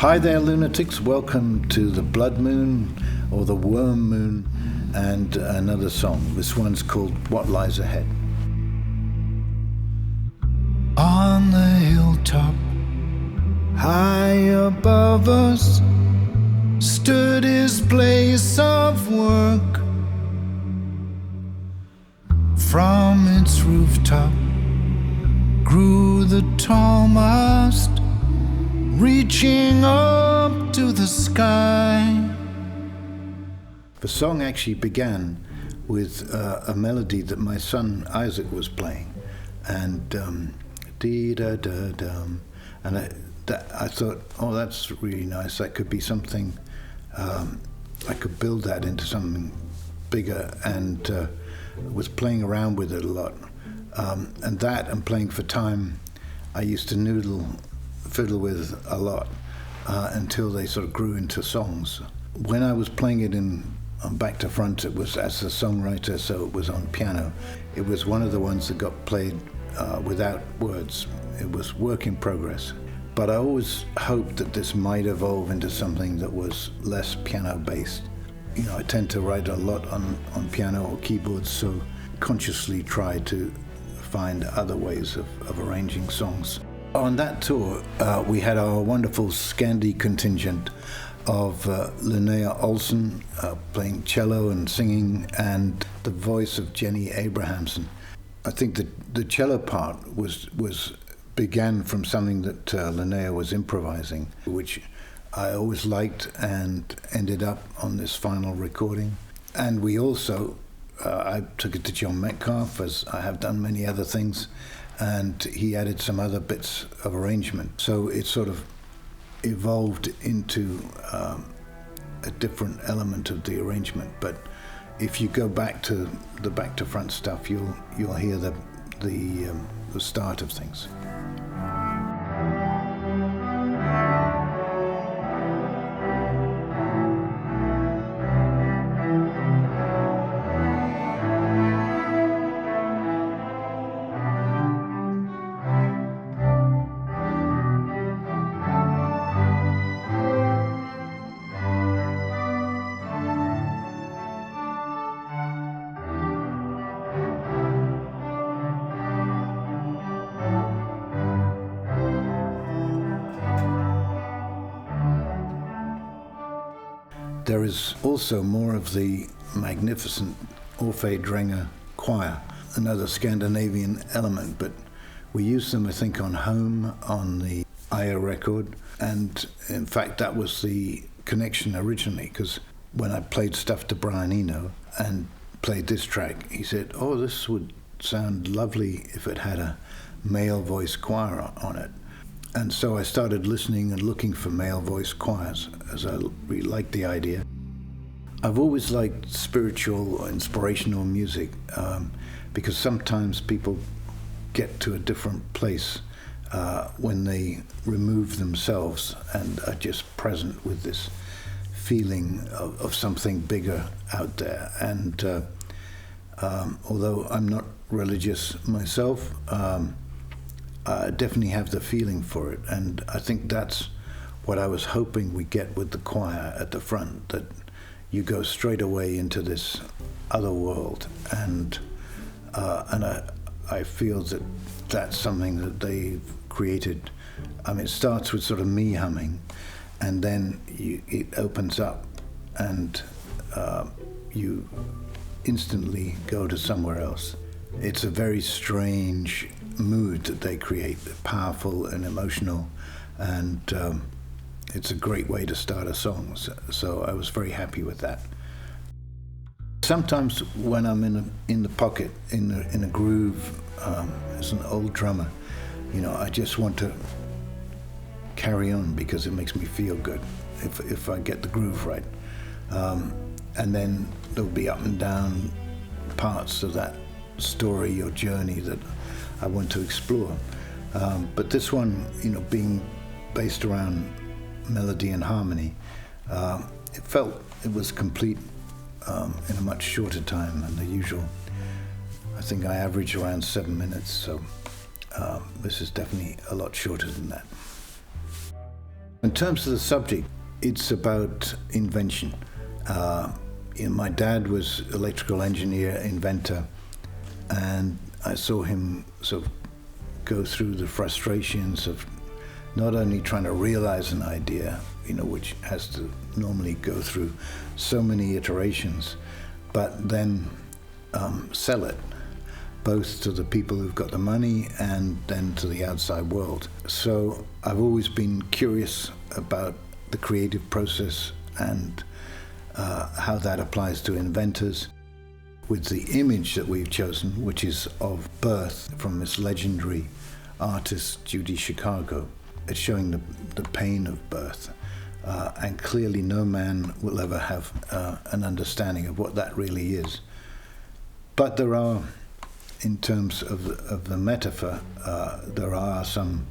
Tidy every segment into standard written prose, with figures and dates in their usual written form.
Hi there, lunatics. Welcome to the Blood Moon, or the Worm Moon, and another song. This one's called What Lies Ahead. On the hilltop, high above us, stood his place of work. From its rooftop grew the tall mast, reaching up to the sky. The song actually began with a melody that my son Isaac was playing, and dee-da-da-dum, and I thought, oh, that's really nice. That could be something. I could build that into something bigger, and was playing around with it a lot. And that and playing for time, I used to fiddle with a lot until they sort of grew into songs. When I was playing it on Back to Front, it was as a songwriter, so it was on piano. It was one of the ones that got played without words. It was work in progress. But I always hoped that this might evolve into something that was less piano-based. You know, I tend to write a lot on piano or keyboards, so consciously try to find other ways of arranging songs. On that tour, we had our wonderful Scandi contingent of Linnea Olsson playing cello and singing, and the voice of Jennie Abrahamson. I think that the cello part began from something that Linnea was improvising, which I always liked, and ended up on this final recording. And we also, I took it to John Metcalfe, as I have done many other things, and he added some other bits of arrangement. So it sort of evolved into a different element of the arrangement. But if you go back to the Back to Front stuff, you'll hear the start of things. There is also more of the magnificent Orfejdrängar choir, another Scandinavian element, but we used them, I think, on Home, on the Aya record, and in fact that was the connection originally, because when I played stuff to Brian Eno and played this track, he said, oh, this would sound lovely if it had a male voice choir on it. And so I started listening and looking for male voice choirs, as I really liked the idea. I've always liked spiritual or inspirational music, because sometimes people get to a different place when they remove themselves and are just present with this feeling of something bigger out there. And although I'm not religious myself, I definitely have the feeling for it, and I think that's what I was hoping we get with the choir at the front, that you go straight away into this other world, and I feel that that's something that they've created. I mean, it starts with sort of me humming, and then it opens up, and you instantly go to somewhere else. It's a very strange mood that they create, powerful and emotional, and it's a great way to start a song. So I was very happy with that. Sometimes when I'm in the pocket, in a groove, as an old drummer, you know, I just want to carry on because it makes me feel good if I get the groove right. And then there'll be up and down parts of that story or journey that I want to explore. But this one, you know, being based around melody and harmony, it felt it was complete in a much shorter time than the usual. I think I average around 7 minutes, so this is definitely a lot shorter than that. In terms of the subject, it's about invention. My dad was electrical engineer, inventor, and I saw him sort of go through the frustrations of not only trying to realize an idea, which has to normally go through so many iterations, but then sell it, both to the people who've got the money and then to the outside world. So I've always been curious about the creative process and how that applies to inventors. With the image that we've chosen, which is of birth from this legendary artist Judy Chicago, it's showing the pain of birth. And clearly no man will ever have an understanding of what that really is. But there are, in terms of the metaphor, there are some,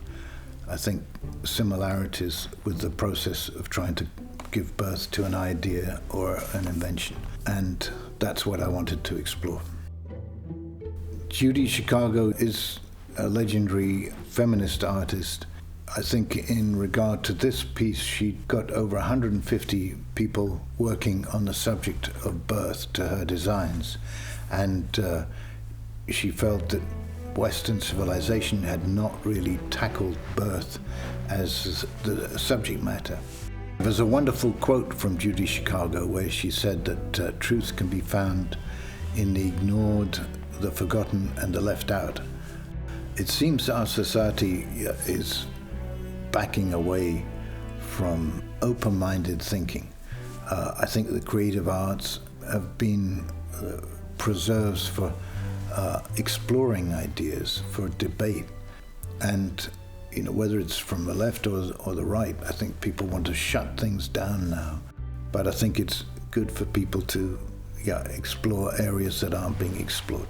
I think, similarities with the process of trying to give birth to an idea or an invention. And that's what I wanted to explore. Judy Chicago is a legendary feminist artist. I think in regard to this piece, she got over 150 people working on the subject of birth to her designs. And she felt that Western civilization had not really tackled birth as the subject matter. There's a wonderful quote from Judy Chicago where she said that truth can be found in the ignored, the forgotten, and the left out. It seems our society is backing away from open-minded thinking. I think the creative arts have been preserves for exploring ideas, for debate. And whether it's from the left or the right, I think people want to shut things down now. But I think it's good for people to explore areas that aren't being explored.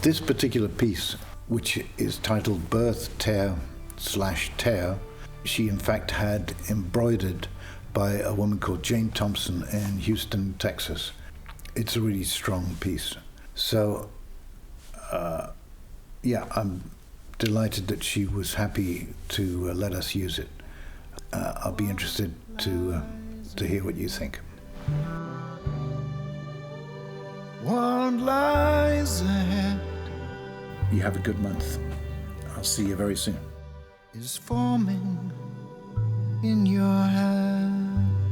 This particular piece, which is titled Birth Tear/Tear, she in fact had embroidered by a woman called Jane Thompson in Houston, Texas. It's a really strong piece. So, I'm delighted that she was happy to let us use it. I'll be interested to hear what you think. What lies ahead? You have a good month. I'll see you very soon. Is forming in your head.